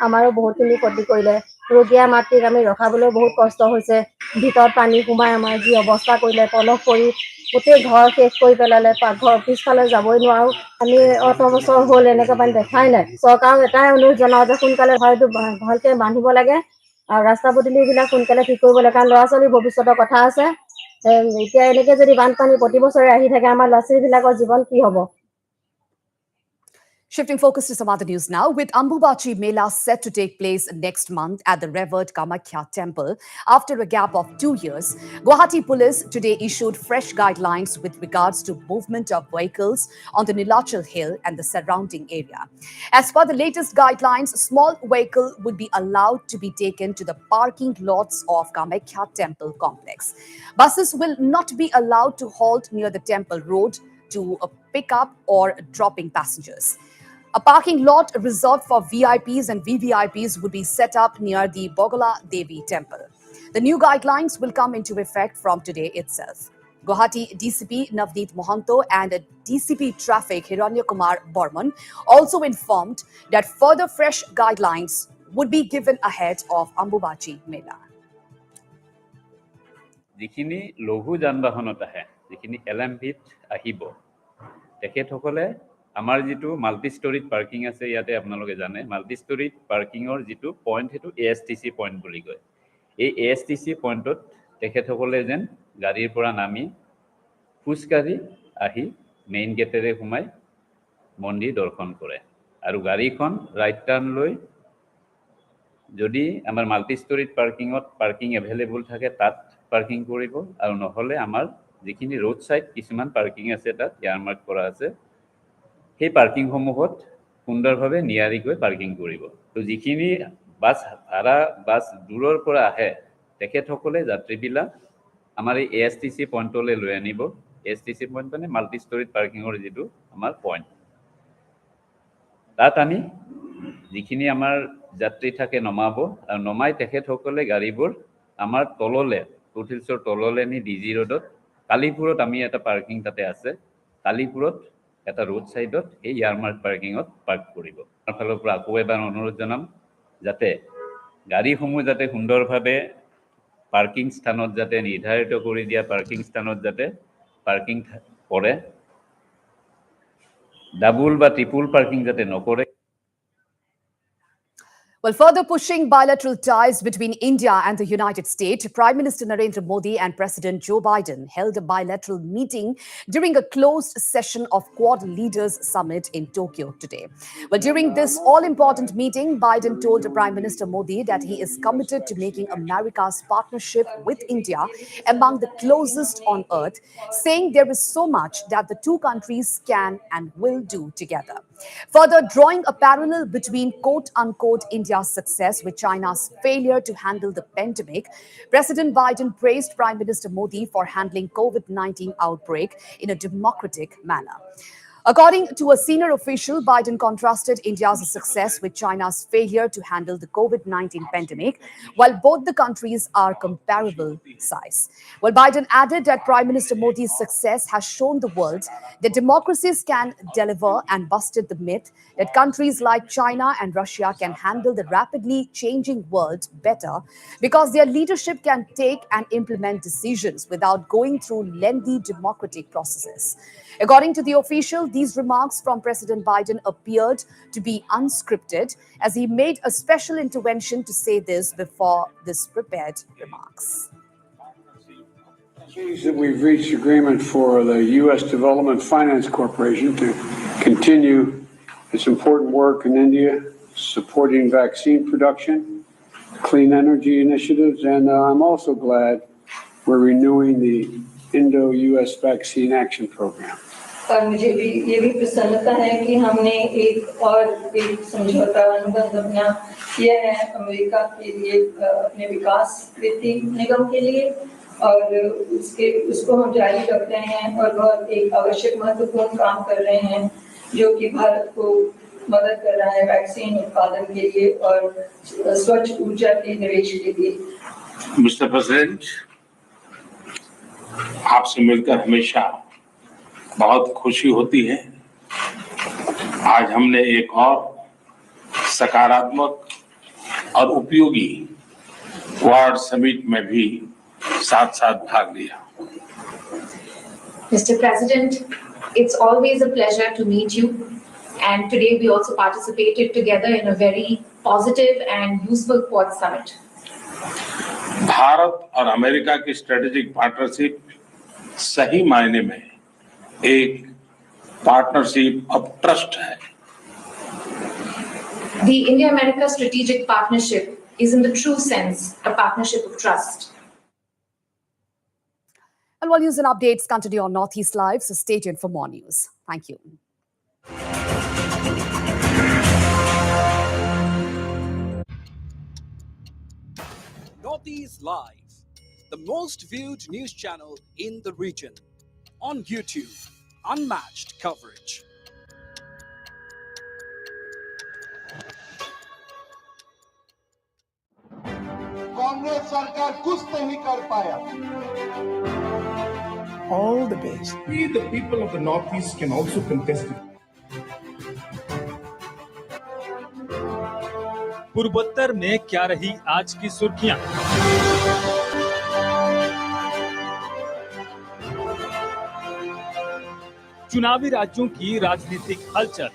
আমাৰো বহুতখিনি ক্ষতি কৰিলে ৰোগীয়া মাতৃক আমি ৰখাবলৈ বহুত কষ্ট হৈছে ভিতৰত পানী সোমাই আমাৰ যি অৱস্থা কৰিলে তলক পৰি গোটেই ঘৰ শেষ কৰি পেলালে পাকঘৰ পিছফালে যাবই নোৱাৰো আমি অত বছৰ হ'ল এনেকৈ পানী দেখাই নাই চৰকাৰক এটাই অনুৰোধ জনাওঁ যে সোনকালে ঘৰটো ভালকৈ বান্ধিব লাগে আৰু ৰাস্তা পদূলিবিলাক সোনকালে ঠিক কৰিব লাগে কাৰণ ল'ৰা ছোৱালীৰ ভৱিষ্যতৰ কথা আছে এতিয়া এনেকৈ যদি বানপানী প্ৰতি বছৰে আহি থাকে আমাৰ ল'ৰা ছোৱালীবিলাকৰ জীৱন কি হ'ব Shifting focus to some other news now, with Ambubachi Mela set to take place next month at the revered Kamakhya temple after a gap of 2 years, Guwahati police today issued fresh guidelines with regards to movement of vehicles on the Nilachal Hill and the surrounding area. As per the latest guidelines, small vehicle would be allowed to be taken to the parking lots of Kamakhya temple complex. Buses will not be allowed to halt near the temple road to pick up or dropping passengers. A parking lot reserved for VIPs and VVIPs would be set up near the Bogala Devi temple. The new guidelines will come into effect from today itself. Guwahati DCP Navneet Mohanto and DCP Traffic Hiranya Kumar Borman also informed that further fresh guidelines would be given ahead of Ambubachi Mela. যিখিনি লঘু যান-বাহনত আহে যিখিনি এলএমভিত আহিব তেখেতসকলে আমাৰ যিটো multi storeyed parking আছে ইয়াতে আপোনালোকে জানে মাল্টি ষ্টৰিড পাৰ্কিঙৰ যিটো পইণ্ট সেইটো এএছটিচি পইণ্ট বুলি কয় এই এএছটিচি পইণ্টত তেখেতসকলে যেন গাড়ীৰ পৰা নামি খোজকাঢ়ি আহি মেইন গেটেৰে সোমাই মন্দিৰ দৰ্শন কৰে আৰু গাড়ীখন ৰাইট টাৰ্ণ লৈ যদি আমাৰ মাল্টি ষ্টৰিড পাৰ্কিঙত পাৰ্কিং এভেইলেবল থাকে তাত পাৰ্কিং কৰিব আৰু নহলে আমাৰ যিখিনি ৰোড সাইড কিছুমান পাৰ্কিং আছে তাত ইয়াৰমাৰ্ক কৰা আছে সেই পাৰ্কিং সমূহত সুন্দৰভাৱে নিয়াৰিকৈ পাৰ্কিং কৰিব তো যিখিনি বাছ ভাড়া বাছ দূৰৰ পৰা আহে তেখেতসকলে যাত্ৰীবিলাক আমাৰ এই এএছটিচি পইণ্টলৈ লৈ আনিব এএছটিচি পইণ্ট মানে মাল্টি ষ্টৰিড পাৰ্কিঙৰ যিটো আমাৰ পইণ্ট তাত আনি যিখিনি আমাৰ যাত্ৰী থাকে নমাব আৰু নমাই তেখেতসকলে গাড়ীবোৰ আমাৰ তললে ফুটহিলছৰ তললে নি ডিজি ৰোডত কালিপুৰত আমি এটা পাৰ্কিং তাতে আছে কালিপুৰত এটা ৰোড সাইডত এই ইয়াৰমাৰ্ক পাৰ্কিঙত পাৰ্ক কৰিব তাৰ ফালৰ পৰা আকৌ এবাৰ অনুৰোধ জনাম যাতে গাড়ীসমূহ যাতে সুন্দৰভাৱে পাৰ্কিং স্থানত যাতে নিৰ্ধাৰিত কৰি দিয়া পাৰ্কিং স্থানত যাতে পাৰ্কিং কৰে ডাবল বা ট্ৰিপল পাৰ্কিং যাতে নকৰে Well, further pushing bilateral ties between India and the United States, Prime Minister Narendra Modi and President Joe Biden held a bilateral meeting during a closed session of Quad Leaders Summit in Tokyo today. Well, during this all-important meeting, Biden told Prime Minister Modi that he is committed to making America's partnership with India among the closest on earth, saying there is so much that the two countries can and will do together. Further, drawing a parallel between quote-unquote India's success with China's failure to handle the pandemic, President Biden praised Prime Minister Modi for handling COVID-19 outbreak in a democratic manner. According to a senior official, Biden contrasted India's success with China's failure to handle the COVID-19 pandemic, while both the countries are comparable size. Well, Biden added that Prime Minister Modi's success has shown the world that democracies can deliver and busted the myth that countries like China and Russia can handle the rapidly changing world better because their leadership can take and implement decisions without going through lengthy democratic processes. According to the official, these remarks from President Biden appeared to be unscripted as he made a special intervention to say this before this prepared remarks. Pleased that we've reached agreement for the U.S. Development Finance Corporation to continue its important work in India, supporting vaccine production, clean energy initiatives, and I'm also glad we're renewing the Indo-U.S. Vaccine Action Program. और मुझे भी ये भी प्रसन्नता है कि हमने एक समझौता अनुबंध अपना किया है अमेरिका के लिए अपने विकास वित्तीय निगम के लिए और उसको हम जारी रख रहे हैं और बहुत एक आवश्यक महत्वपूर्ण काम कर रहे हैं जो कि भारत को मदद कर रहा है वैक्सीन उत्पादन के लिए और स्वच्छ ऊर्जा के निवेश के लिए। मिस्टर प्रेसिडेंट, आपसे मिलकर हमेशा बहुत खुशी होती है। आज हमने एक और सकारात्मक और उपयोगी क्वाड समिट में भी साथ-साथ भाग लिया। Mr. President, it's always a pleasure to meet you, and today we also participated together in a very positive and useful Quad Summit. Bharat और अमेरिका की स्ट्रेटेजिक पार्टनरशिप सही मायने में एक पार्टनरशिप ऑफ ट्रस्ट है। The India-America strategic partnership is in the true sense a partnership of trust. And while news and updates continue on Northeast Live, so stay tuned for more news. Thank you. Northeast Live, the most viewed news channel in the region. On YouTube, unmatched coverage. Congress सरकार कुछ नहीं कर पाया। All the best. We, the people of the Northeast, can also contest it. पूर्वोत्तर में क्या रही आज की सुर्खियां? चुनावी राज्यों की राजनीतिक हलचल।